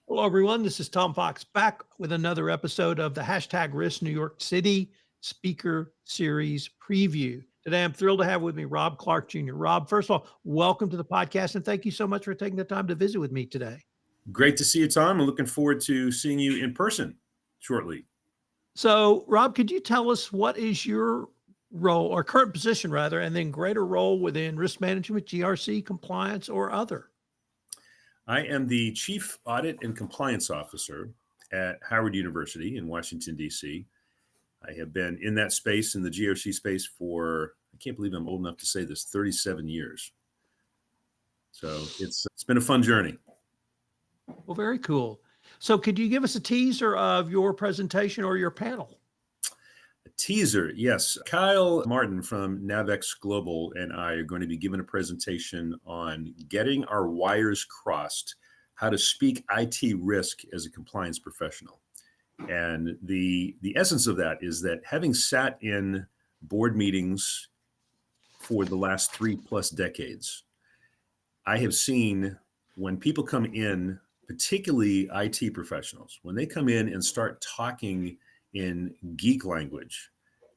Hello, everyone. This is Tom Fox back with another episode of the hashtag Risk New York City Speaker Series Preview. Today, I'm thrilled to have with me Rob Clark Jr. Rob, first of all, welcome to the podcast, and thank you so much for taking the time to visit with me today. Great to see you, Tom. I'm looking forward to seeing you in person shortly. So, Rob, could you tell us what is your role or current position, rather, and then greater role within risk management, GRC, compliance, or other? I am the Chief Audit and Compliance Officer at Howard University in Washington, D.C. I have been in that space, in the GRC space, for, I can't believe I'm old enough to say this, 37 years. So it's been a fun journey. Well, very cool. So could you give us a teaser of your presentation or your panel? A teaser, yes. Kyle Martin from Navex Global and I are going to be giving a presentation on getting our wires crossed, how to speak IT risk as a compliance professional. And the essence of that is that having sat in board meetings for the last 3+ decades, I have seen when people come in, particularly IT professionals, when they come in and start talking in geek language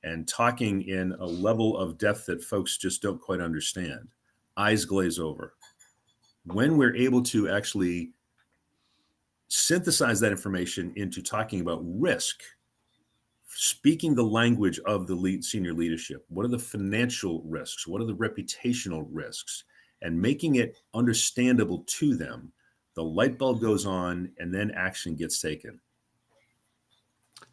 and talking in a level of depth that folks just don't quite understand, eyes glaze over. When we're able to actually synthesize that information into talking about risk, speaking the language of the senior leadership, what are the financial risks, what are the reputational risks, and making it understandable to them, the light bulb goes on and then action gets taken.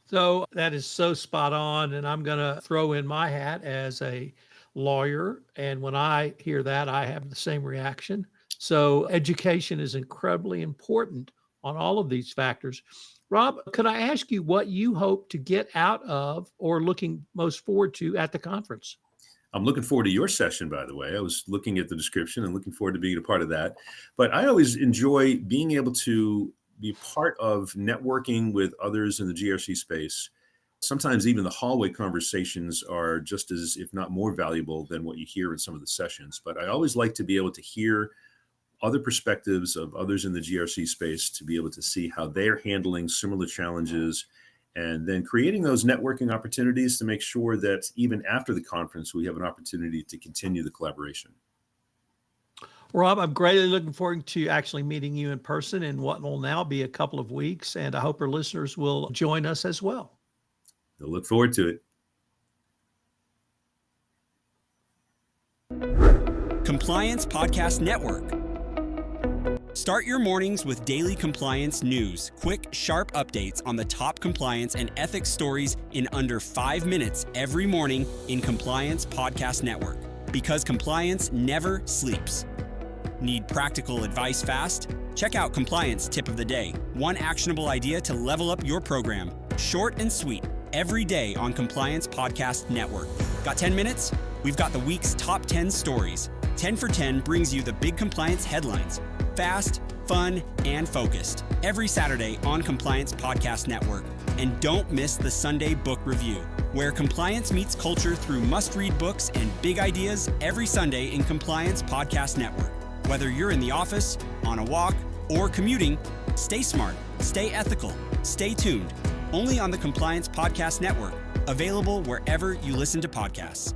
So that is so spot on. And I'm going to throw in my hat as a lawyer. And when I hear that, I have the same reaction. So education is incredibly important on all of these factors. Rob, could I ask you what you hope to get out of or looking most forward to at the conference? I'm looking forward to your session, by the way. I was looking at the description and looking forward to being a part of that. But I always enjoy being able to be part of networking with others in the GRC space. Sometimes even the hallway conversations are just as, if not more valuable than what you hear in some of the sessions. But I always like to be able to hear other perspectives of others in the GRC space, to be able to see how they're handling similar challenges, and then creating those networking opportunities to make sure that even after the conference, we have an opportunity to continue the collaboration. Rob, I'm greatly looking forward to actually meeting you in person in what will now be a couple of weeks, and I hope our listeners will join us as well. They'll look forward to it. Compliance Podcast Network. Start your mornings with daily compliance news, quick, sharp updates on the top compliance and ethics stories in under 5 minutes every morning in Compliance Podcast Network. Because compliance never sleeps. Need practical advice fast? Check out Compliance Tip of the Day. One actionable idea to level up your program. Short and sweet, every day on Compliance Podcast Network. Got 10 minutes? We've got the week's top 10 stories. 10 for 10 brings you the big compliance headlines. Fast, fun, and focused. Every Saturday on Compliance Podcast Network. And don't miss the Sunday Book Review, where compliance meets culture through must-read books and big ideas every Sunday in Compliance Podcast Network. Whether you're in the office, on a walk, or commuting, stay smart, stay ethical, stay tuned. Only on the Compliance Podcast Network. Available wherever you listen to podcasts.